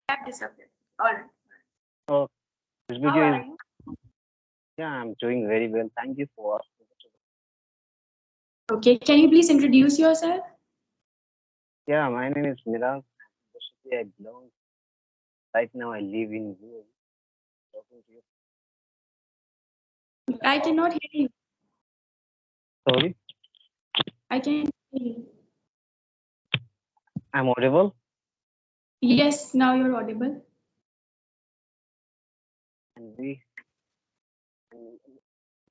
Have disappeared. All right. Oh, this How video are is, you? yeah, I'm doing very well. Thank you for asking. Okay. Can you please introduce yourself? Yeah, my name is Meraj. Basically, I belong. Right now, I live in UAE. Talking to you. I cannot hear you. Sorry, I can hear you. I'm audible. Yes, now you're audible. And we, and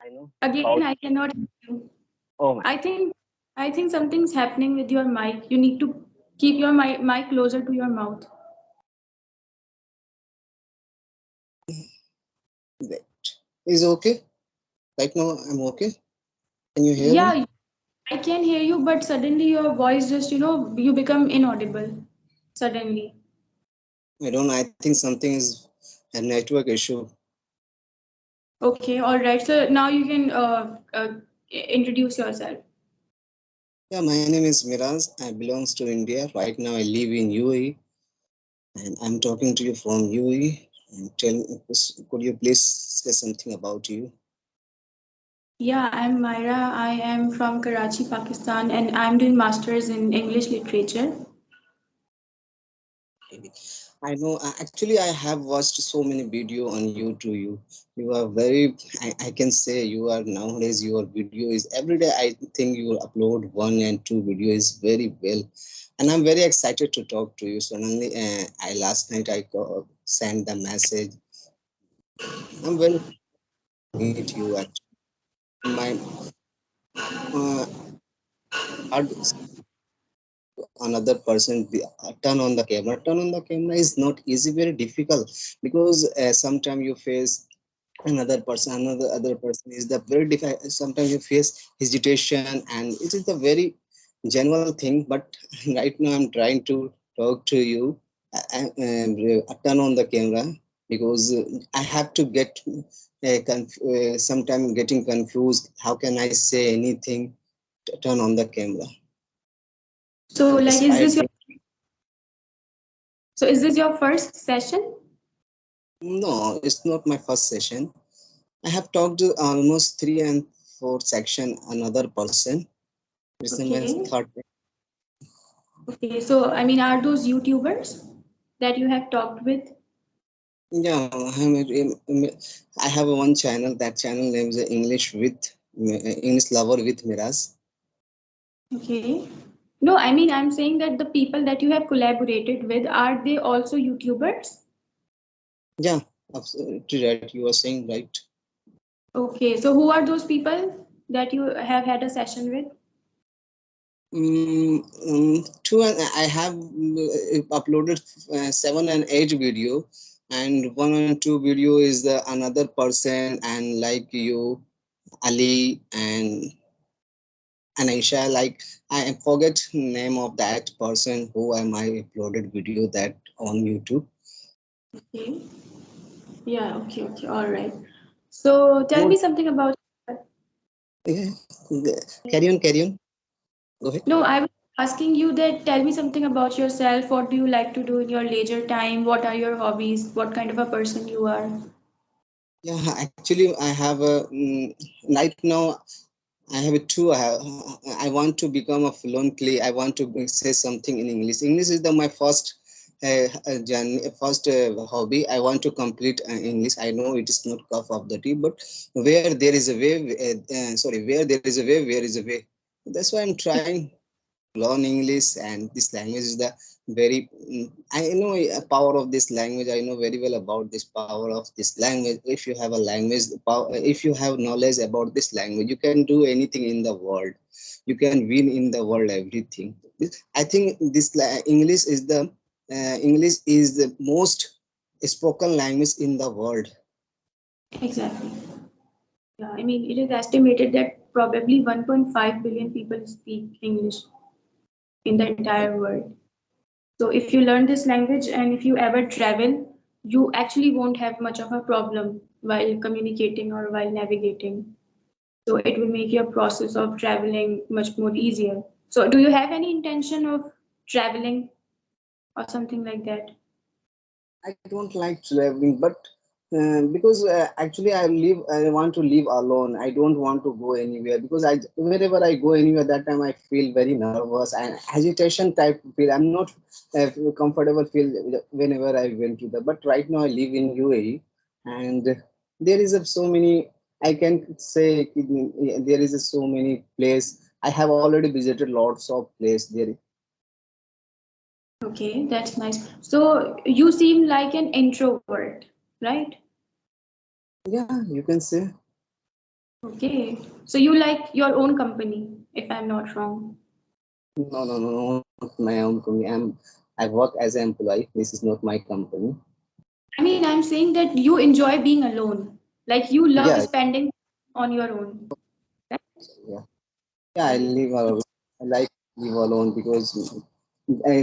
I know Again, about. I cannot hear you. Oh my, I think I think something's happening with your mic. You need to keep your mic closer to your mouth. Right. Is okay? Right now I'm okay. Can you hear me? Yeah, I can hear you, but suddenly your voice just, you become inaudible. Suddenly. I don't. I think something is a network issue. Okay, all right. So now you can introduce yourself. Yeah, my name is Miraj. I belongs to India. Right now I live in UAE, and I'm talking to you from UAE. And tell me, could you please say something about you? Yeah, I'm Myra. I am from Karachi, Pakistan, and I'm doing masters in English literature. Maybe. I know. Actually, I have watched so many video on YouTube. You are very. I can say you are nowadays. Your video is every day. I think you upload one and two videos very well, and I'm very excited to talk to you. Suddenly, I last night I sent the message. I'm very meet you actually. My hard another person turn on the camera. Turn on the camera is not easy. Very difficult because sometimes you face another other person is the very difficult. Sometimes you face hesitation, and it is the very general thing. But right now I'm trying to talk to you turn on the camera because I have to get sometimes getting confused. How can I say anything? Turn on the camera. So, like, is Despite this your being first session? no, it's not my first session. I have talked to almost three and four section another person. This is my Okay. third. Okay. So, I mean, are those YouTubers that you have talked with? Yeah, I have one channel. That channel name is English Lover with Miraz. Okay. No, I mean, I'm saying that the people that you have collaborated with, are they also YouTubers? Yeah, absolutely right. You are saying right. Okay. So, who are those people that you have had a session with? Two. I have uploaded seven and eight video, and one and two video is the another person and like you, Ali and Aisha. Like I forget name of that person who am I uploaded video that on YouTube. Okay. Yeah. Okay. Okay. All right. So, tell More, me something about. yeah, carry on, carry on. Go ahead. No, I was asking you that tell me something about yourself. What do you like to do in your leisure time? What are your hobbies? What kind of a person you are? Yeah, actually, I have a right now. I have a two. I want to become a fluently. I want to say something in English. English is my first journey, first hobby. I want to complete English. I know it is not cup of the tea, but where there is a way, sorry, where there is a way, where is a way. That's why I'm trying to learn English, and this language is the very. I know a power of this language. I know very well about this power of this language. If you have a language, if you have knowledge about this language, you can do anything in the world. You can win in the world everything. I think English is the most spoken language in the world. Exactly. Yeah, I mean, it is estimated that probably 1.5 billion people speak English in the entire world. So if you learn this language and if you ever travel, you actually won't have much of a problem while communicating or while navigating. So it will make your process of traveling much more easier. So do you have any intention of traveling or something like that? I don't like traveling, but because actually I want to live alone. I don't want to go anywhere because wherever I go anywhere, that time I feel very nervous and agitation type feel. I'm not comfortable feel whenever I went to the. But right now I live in UAE, and there is so many. I can say there is so many place. I have already visited lots of place there. Okay, that's nice. So you seem like an introvert, right? Yeah, you can say. Okay. So you like your own company, if I'm not wrong. No, no, no, no, not my own company. I work as an employee. This is not my company. I mean, I'm saying that you enjoy being alone. Like you love Yeah, spending on your own. Right? yeah, yeah. I Okay. live alone. I like live alone because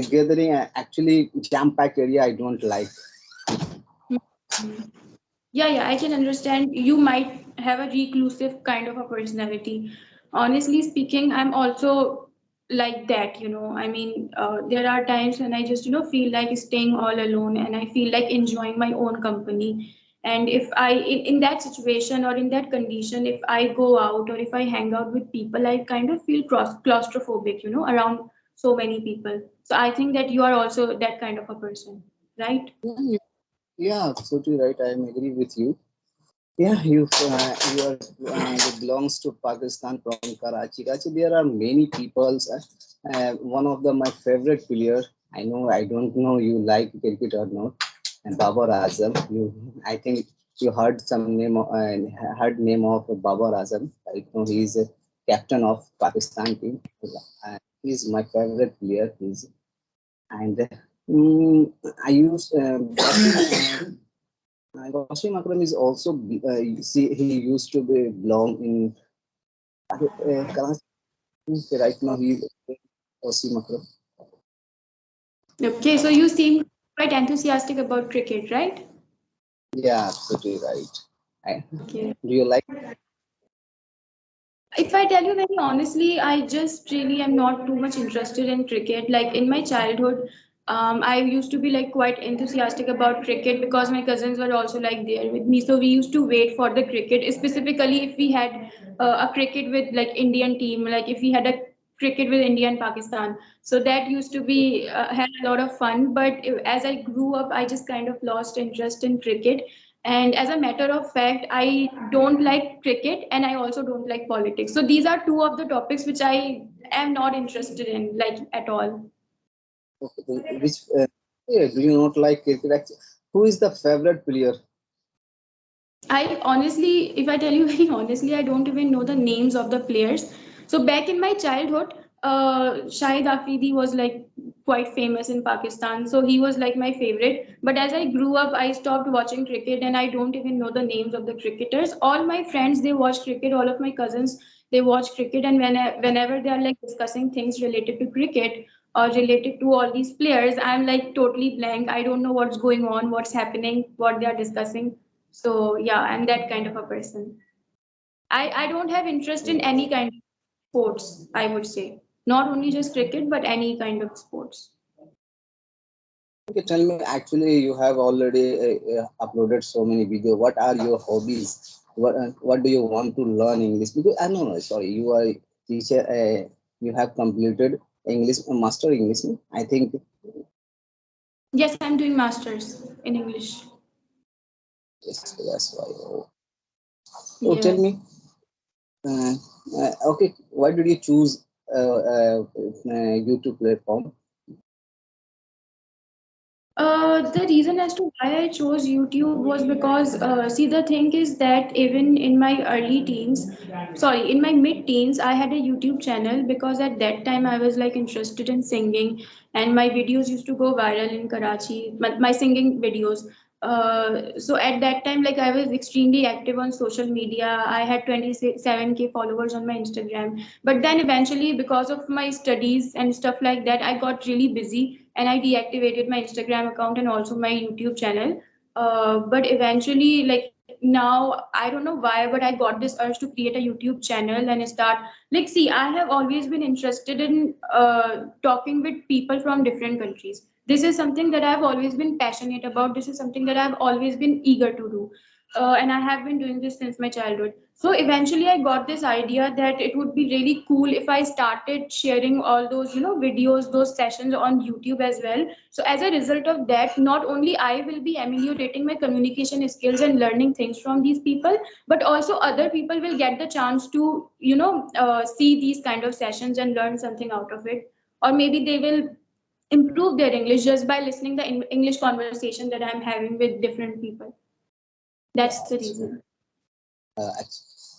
gathering actually jam-packed area I don't like. Mhm. Yeah, yeah, I can understand. You might have a reclusive kind of a personality. Honestly speaking, I'm also like that, you know. I mean, there are times when I just, feel like staying all alone and I feel like enjoying my own company. And if in that situation or in that condition, if I go out or if I hang out with people, I kind of feel claustrophobic, around so many people. So I think that you are also that kind of a person, right? Yeah, yeah, absolutely right. I am agree with you. Yeah, you belongs to Pakistan from Karachi. Karachi, there are many peoples. One of my favorite player. I know I don't know you like cricket or not. And Babar Azam. I think you heard heard name of Babar Azam. I know he is a captain of Pakistan team. He's my favorite player. And I use Wasim Akram is also you see he used to be belong in Karachi. Right now he is Wasim Akram. Okay, so you seem quite enthusiastic about cricket, right? Yeah, absolutely right. Okay. Do you like? If I tell you very honestly, I just really am not too much interested in cricket. Like in my childhood, I used to be like quite enthusiastic about cricket because my cousins were also like there with me. So we used to wait for the cricket, specifically if we had a cricket with like Indian team, like if we had a cricket with India and Pakistan. So that used to be had a lot of fun. But as I grew up, I just kind of lost interest in cricket. And as a matter of fact, I don't like cricket and I also don't like politics. So these are two of the topics which I am not interested in, like at all. Which yeah, do you not like cricket? Who is the favorite player? I honestly, if I tell you very honestly, I don't even know the names of the players. So back in my childhood, Shahid Afridi was like quite famous in Pakistan. So he was like my favorite. But as I grew up, I stopped watching cricket and I don't even know the names of the cricketers. All my friends, they watch cricket. All of my cousins, they watch cricket. And whenever they are like discussing things related to cricket or related to all these players, I'm like totally blank. I don't know what's going on, what's happening, what they are discussing. So yeah, I'm that kind of a person. I don't have interest in any kind of sports, I would say. Not only just cricket, but any kind of sports. Okay, tell me. Actually, you have already uploaded so many videos. What are your hobbies? What do you want to learn English? Because I know, sorry, you are a teacher. You have completed English master English. No? I think Yes, I'm doing masters in English. yes, that's why. Oh, oh, tell Yes. me. Okay, why did you choose YouTube platform? The reason as to why I chose YouTube was because, see, the thing is that even in my early teens, sorry, in my mid teens, I had a YouTube channel because at that time I was like interested in singing and my videos used to go viral in Karachi, my singing videos. So at that time, like I was extremely active on social media. I had 27K followers on my Instagram. But then eventually, because of my studies and stuff like that, I got really busy and I deactivated my Instagram account and also my YouTube channel. But eventually, like now, I don't know why, but I got this urge to create a YouTube channel and start. Like, see, I have always been interested in talking with people from different countries. This is something that I've always been passionate about. This is something that I've always been eager to do. And I have been doing this since my childhood. So eventually, I got this idea that it would be really cool if I started sharing all those, videos, those sessions on YouTube as well. So as a result of that, not only I will be ameliorating my communication skills and learning things from these people, but also other people will get the chance to, see these kind of sessions and learn something out of it. Or maybe they will improve their English just by listening the English conversation that I'm having with different people. Yeah, That's the reason.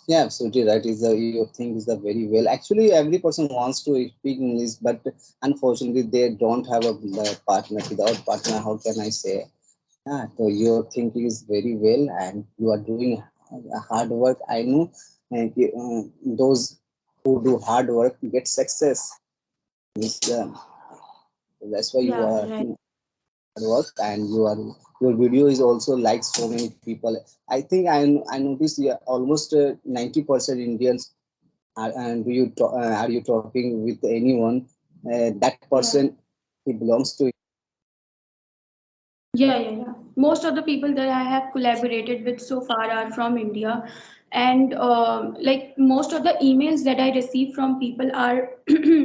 yeah, absolutely right. Is the you think is the very well. Actually, every person wants to speak English, but unfortunately, they don't have a partner. Without partner, how can I say? Yeah, so your thinking is very well, and you are doing hard work. I know, and those who do hard work get success. This, that's why you Yeah, are right. hard work, and your video is also liked so many people. I think I noticed, yeah, almost 90% Indians are, and are you talking with anyone? That Yeah. person he belongs to. Yeah, yeah, yeah. Most of the people that I have collaborated with so far are from India, and like most of the emails that I receive from people are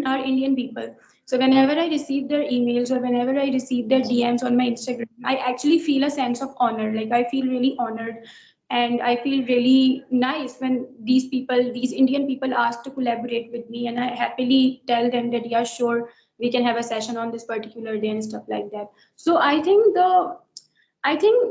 are Indian people. So whenever I receive their emails or whenever I receive their DMs on my Instagram, I actually feel a sense of honor. Like I feel really honored, and I feel really nice when these people, these Indian people, ask to collaborate with me, and I happily tell them that yeah, sure, we can have a session on this particular day and stuff like that. So I think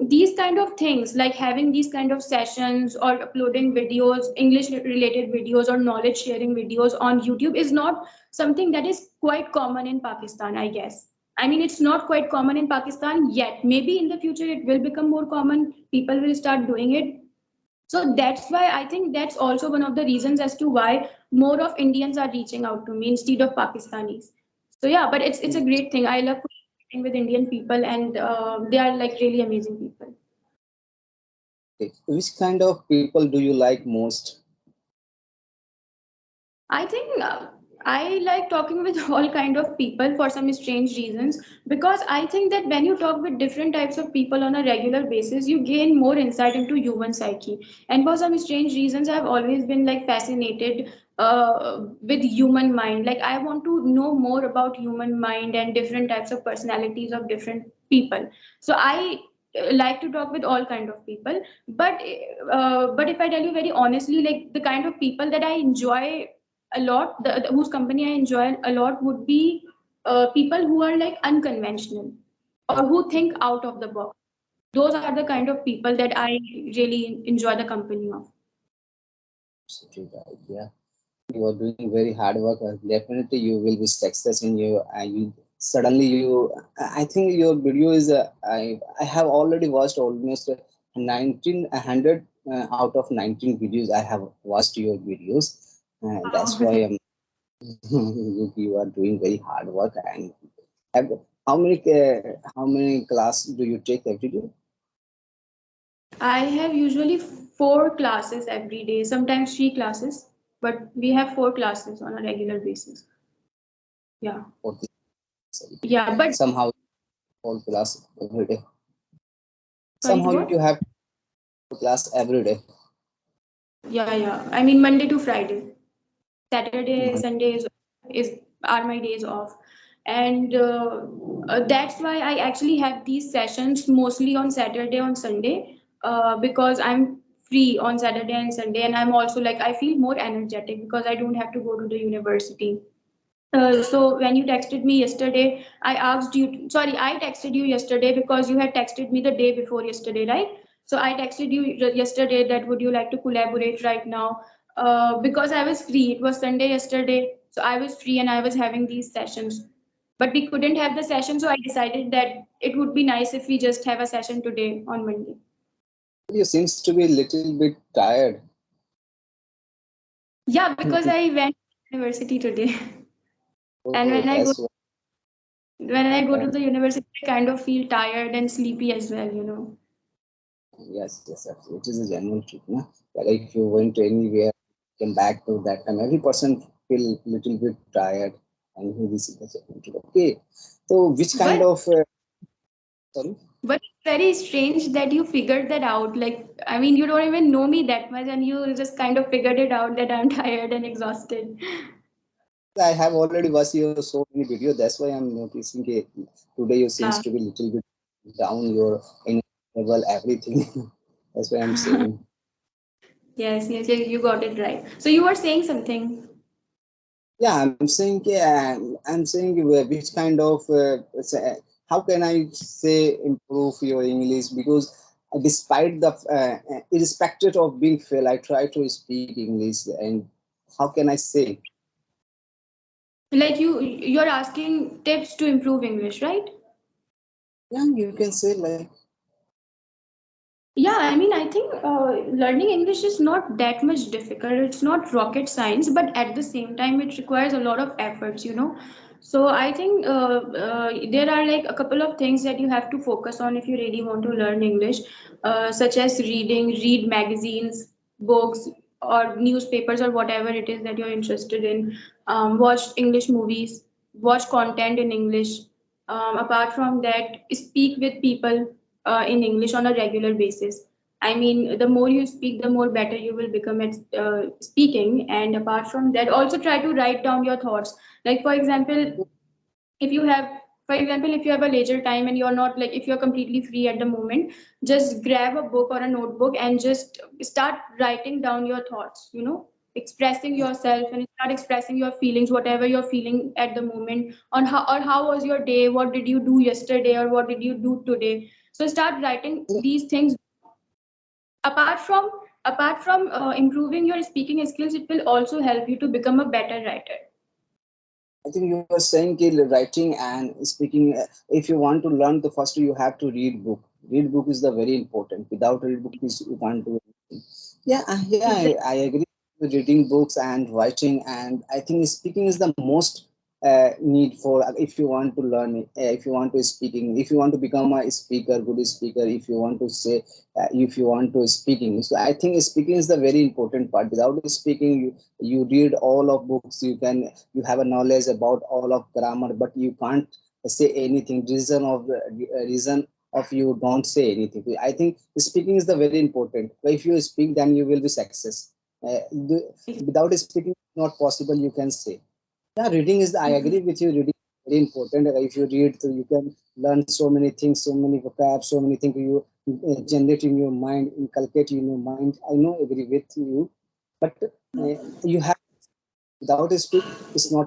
these kind of things, like having these kind of sessions or uploading videos, English related videos or knowledge sharing videos on YouTube is not something that is quite common in Pakistan, I guess. I mean, it's not quite common in Pakistan yet. Maybe in the future it will become more common. People will start doing it. So that's why I think that's also one of the reasons as to why more of Indians are reaching out to me instead of Pakistanis. So yeah, but it's a great thing. I love connecting with Indian people, and they are like really amazing people. Which kind of people do you like most? I think I like talking with all kind of people for some strange reasons, because I think that when you talk with different types of people on a regular basis, you gain more insight into human psyche. And for some strange reasons, I've always been like fascinated with human mind. Like I want to know more about human mind and different types of personalities of different people. So I like to talk with all kind of people, but if I tell you very honestly, like the kind of people that I enjoy a lot, whose company I enjoy a lot would be people who are like unconventional or who think out of the box. Those are the kind of people that I really enjoy the company of. Absolutely right. Yeah, you are doing very hard work. Definitely, you will be success in you. You suddenly you. I think your video is. I have already watched almost 1,900 out of 19 videos. I have watched your videos. That's Wow. why you are doing very hard work. And have, how many class do you take every day? I have usually 4 classes every day, sometimes 3 classes, but we have 4 classes on a regular basis. Yeah. Or sorry, Yeah, but somehow whole class every day. sorry, Somehow what? you have class every day. Yeah, yeah. I mean Monday to Friday. Saturday, Mhm. Sunday is are my days off, and that's why I actually have these sessions mostly on Saturday, on Sunday, because I'm free on Saturday and Sunday, and I'm also like I feel more energetic because I don't have to go to the university. So when you texted me yesterday, I asked you, sorry, I texted you yesterday because you had texted me the day before yesterday, right? So I texted you yesterday that would you like to collaborate right now? Because I was free. It was Sunday yesterday, so I was free and I was having these sessions. But we couldn't have the session, so I decided that it would be nice if we just have a session today on Monday. You seems to be a little bit tired. Yeah, because I went to university today, and Oh, that's what. when I go Uh, to the university, I kind of feel tired and sleepy as well, you know. yes, yes, absolutely. It is a genuine truth. No? Like if you went to anywhere, come back to that time, every person feel little bit tired, and this is the genuine truth. Okay, So which kind But of sorry? but it's very strange that you figured that out. Like, I mean, you don't even know me that much, and you just kind of figured it out that I'm tired and exhausted. I have already watched your so many videos. That's why I'm noticing it. Today you seems Yeah. to be little bit down your energy level, everything. That's why I'm saying. Yes, yes, you got it right. So you were saying something. Yeah, I'm saying which kind of how can I say improve your English because despite the irrespective of being fail, I try to speak English and how can I say? Like you're asking tips to improve English, right? Yeah, you can say like Yeah, I mean, I think learning English is not that much difficult. It's not rocket science, but at the same time, it requires a lot of efforts, you know. So I think there are like a couple of things that you have to focus on if you really want to learn English, such as reading, read magazines, books, or newspapers, or whatever it is that you're interested in. Watch English movies, watch content in English. Apart from that, speak with people in English on a regular basis. I mean, the more you speak, the more better you will become at speaking. And apart from that, also try to write down your thoughts. Like, if you have for example, if you have a leisure time and you're not like if you're completely free at the moment, just grab a book or a notebook and just start writing down your thoughts, you know, expressing yourself and start expressing your feelings, whatever you're feeling at the moment, on how was your day, what did you do yesterday, or what did you do today. So start writing these things. Apart from improving your speaking skills, it will also help you to become a better writer. I think you were saying कि writing and speaking. If you want to learn, the first you have to read book. Read book is the very important. Without read book, you can't do anything. Yeah, yeah, Exactly. I agree with reading books and writing, and I think speaking is the most need for if you want to learn if you want to speaking, if you want to become a speaker, good speaker, if you want to say if you want to speaking. So I think speaking is the very important part. Without speaking, you read all of books, you have a knowledge about all of grammar, but you can't say anything. Reason of you don't say anything. I think speaking is the very important. If you speak, then you will be success. Without speaking, it's not possible. You can say. Yeah, reading is. I agree with you. Reading is very important. If you read, so you can learn so many things, so many vocab, so many things you generate in your mind, inculcate in your mind. I know, agree with you, but you have without a speak, it's not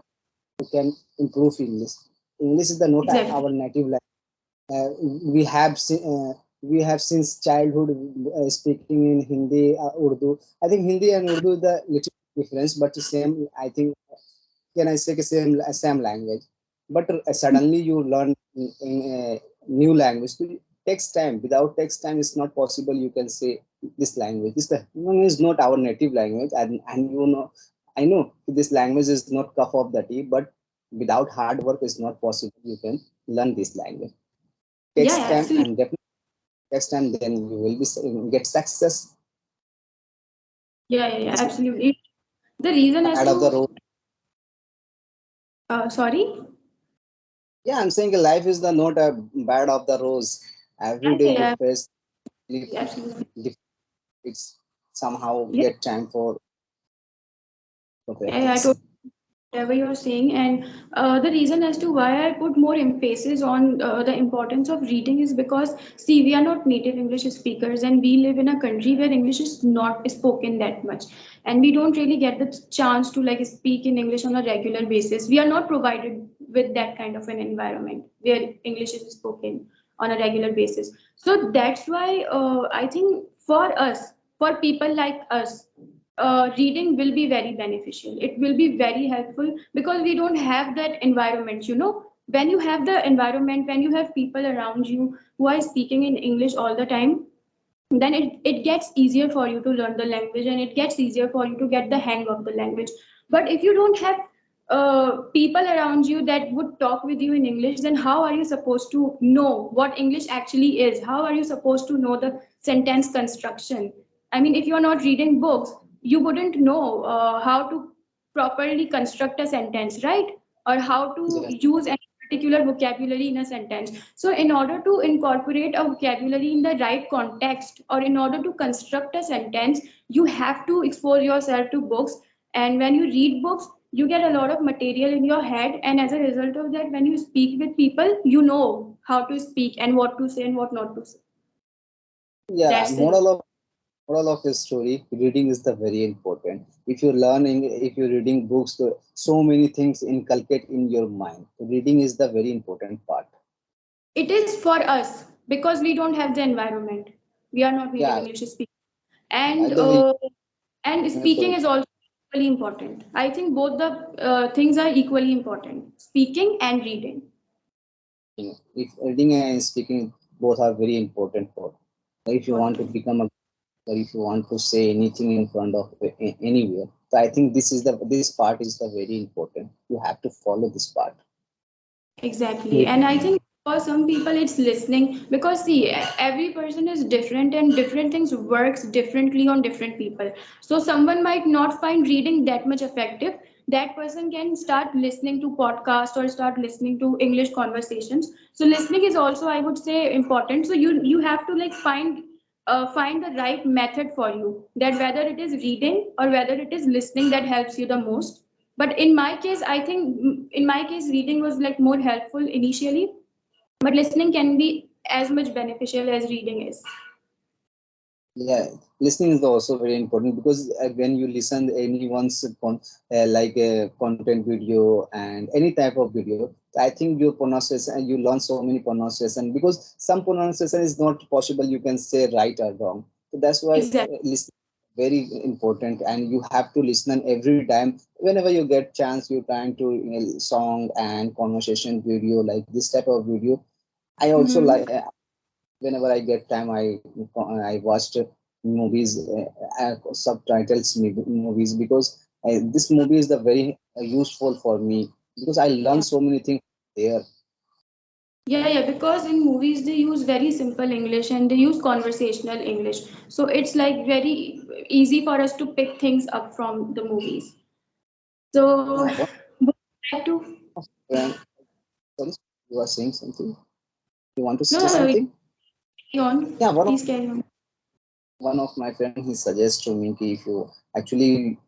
you can improve English. English is the not Exactly. our native language. Uh, we have we have since childhood speaking in Hindi, Urdu. I think Hindi and Urdu is the little difference, but the same. I think can I say the same language, but suddenly you learn in a new language. So it takes time. Without takes time, it's not possible. You can say this language. This the one is not our native language, and you know, I know this language is not cup of the tea, but without hard work, it's not possible. You can learn this language. Yeah, Takes yeah, time, absolutely. and definitely takes time. Then you will be get success Yeah, yeah, yeah, absolutely. The reason as out of the to, road. sorry? Yeah, I'm saying life is the not a bad of the rose. Yeah, Every day you yeah, face yeah, absolutely. it's somehow Yeah, get time for yeah, yeah, I practice. totally whatever you're saying. And the reason as to why I put more emphasis on the importance of reading is because, see, we are not native English speakers, and we live in a country where English is not spoken that much. And we don't really get the chance to like speak in English on a regular basis. We are not provided with that kind of an environment where English is spoken on a regular basis. So that's why I think for people like us, reading will be very beneficial. It will be very helpful because we don't have that environment, you know. When you have the environment, when you have people around you who are speaking in English all the time, then it gets easier for you to learn the language, and it gets easier for you to get the hang of the language. But if you don't have people around you that would talk with you in English, then how are you supposed to know what English actually is? How are you supposed to know the sentence construction? I mean, if you're not reading books, you wouldn't know how to properly construct a sentence, right? Or how to Yes. use any particular vocabulary in a sentence. So in order to incorporate a vocabulary in the right context, or in order to construct a sentence, you have to expose yourself to books. And when you read books, you get a lot of material in your head, and as a result of that, when you speak with people, you know how to speak and what to say and what not to say. Yeah, That's the moral of the story, reading is the very important. If you're learning, if you're reading books, so many things inculcate in your mind. Reading is the very important part. it is for us because we don't have the environment. We are not native Yeah, English speakers. by And the way, speaking sorry. is also equally important. I think both the things are equally important, speaking and reading. If reading and speaking both are very important for, if you want to Important. become a, or if you want to say anything in front of anywhere. So I think this part is the very important. You have to follow this part. Exactly. Yes. And I think for some people it's listening, because see, every person is different and different things works differently on different people. So someone might not find reading that much effective. That person can start listening to podcasts or start listening to English conversations. So listening is also, I would say, important. So you have to like find the right method for you, that whether it is reading or whether it is listening that helps you the most. But in my case, I think in my case reading was like more helpful initially, but listening can be as much beneficial as reading is. Yeah, listening is also very important because when you listen anyone's like a content video and any type of video, I think your pronunciation, you learn so many pronunciation because some pronunciation is not possible. You can say right or wrong. So that's why Exactly. listening very important, and you have to listen every time whenever you get chance. You're trying to song and conversation video like this type of video. I also Hmm. like whenever I get time, I watched movies, subtitles movies because this movie is the very useful for me because I learn Yeah. so many things there. Yeah, because in movies they use very simple English and they use conversational English. So it's like very easy for us to pick things up from the movies. So Yeah, would you like to friend, sorry, you are saying something. You want to no say no no something? carry on. Yeah, Please carry on. one of my friends he suggests to me कि if you actually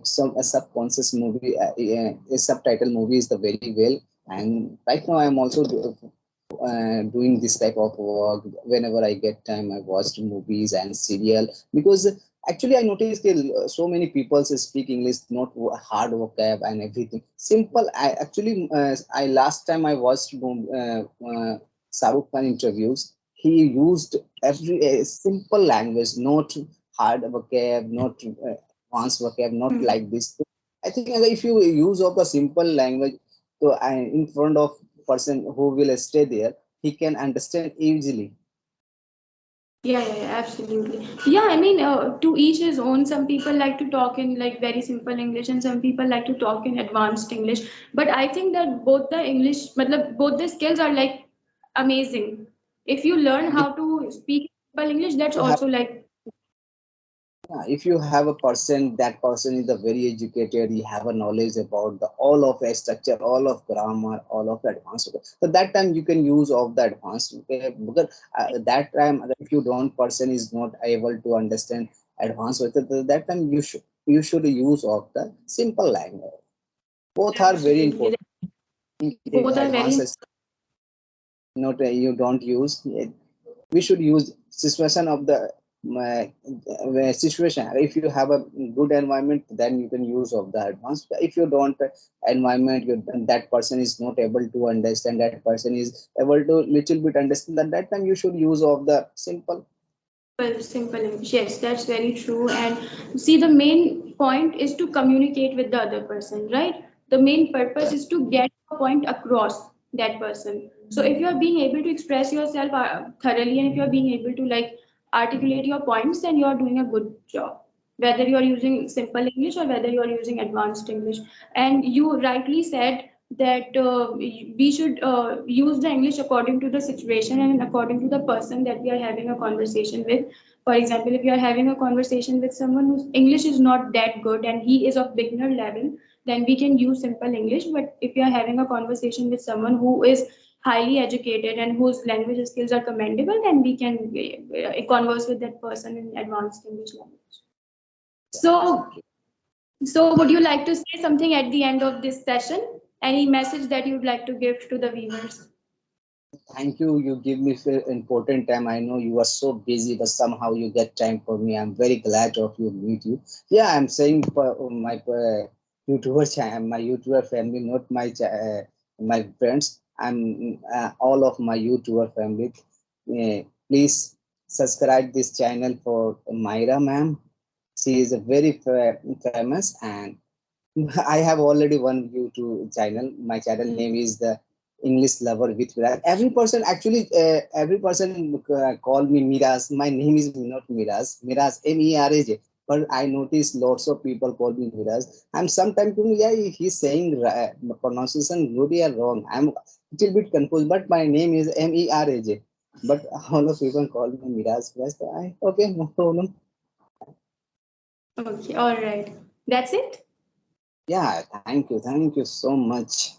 some a subconscious movie a subtitle movie is the very well, and right now I am also doing this type of work. Whenever I get time, I watch movies and serial because actually I noticed that so many people speak English, not hard vocab and everything. Simple. I actually I last time I watched Saruk Khan interviews. He used every simple language, not hard vocab, not advanced vocab, not Hmm. like this. I think if you use of the simple language, so in front of person who will stay there, he can understand easily. Absolutely. Yeah, I mean, to each his own. Some people like to talk in like very simple English, and some people like to talk in advanced English. But I think that both the English, both the skills are like amazing. If you learn If how to speak simple English, that's you have also like if you have a person, that person is the very educated, he have a knowledge about the all of a structure, all of grammar, all of the advanced. So that time you can use of the advanced because that time if you don't person is not able to understand advanced, that time you should use of the simple language. Both are very absolutely. important. Both are very Advanced not you don't use we should use situation of the situation. If you have a good environment, then you can use of the advanced. If you don't environment, that person is not able to understand, that person is able to little bit understand, that time you should use of the simple. simple English. Yes, that's very true. And see, the main point is to communicate with the other person, right? The main purpose is to get a point across that person. So if you are being able to express yourself thoroughly, and if you are being able to like articulate your points, then you are doing a good job. Whether you are using simple English or whether you are using advanced English. And you rightly said that we should use the English according to the situation and according to the person that we are having a conversation with. For example, if you are having a conversation with someone whose English is not that good and he is of beginner level, then we can use simple English. But if you are having a conversation with someone who is highly educated and whose language skills are commendable, then we can converse with that person in advanced English language. So, so would you like to say something at the end of this session? Any message that you'd like to give to the viewers? Thank you. You give me important time. I know you are so busy, but somehow you get time for me. I'm very glad of you meet you. Yeah, I'm saying for my YouTuber channel, my YouTuber family, not my my friends. I'm all of my YouTuber family. Please subscribe this channel for Myra, ma'am. She is a very famous, and I have already one YouTube channel. My channel name is the English Lover with Miraj. Every person actually, every person call me Miraj. My name is not Miraj. Miraj, Meraj. But I notice lots of people call me Miraj. I'm sometimes thinking, yeah, he's saying pronunciation really or wrong. I'm a little bit confused, but my name is Meraj. But all of people call me Miraj. Okay, no problem. Okay, all right. That's it. Yeah, thank you so much.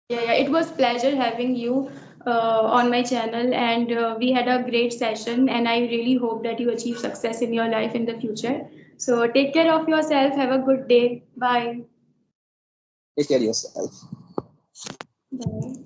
Yeah, it was pleasure having you on my channel, and we had a great session. And I really hope that you achieve success in your life in the future. So take care of yourself. Have a good day. Bye. Take care of yourself. Bye.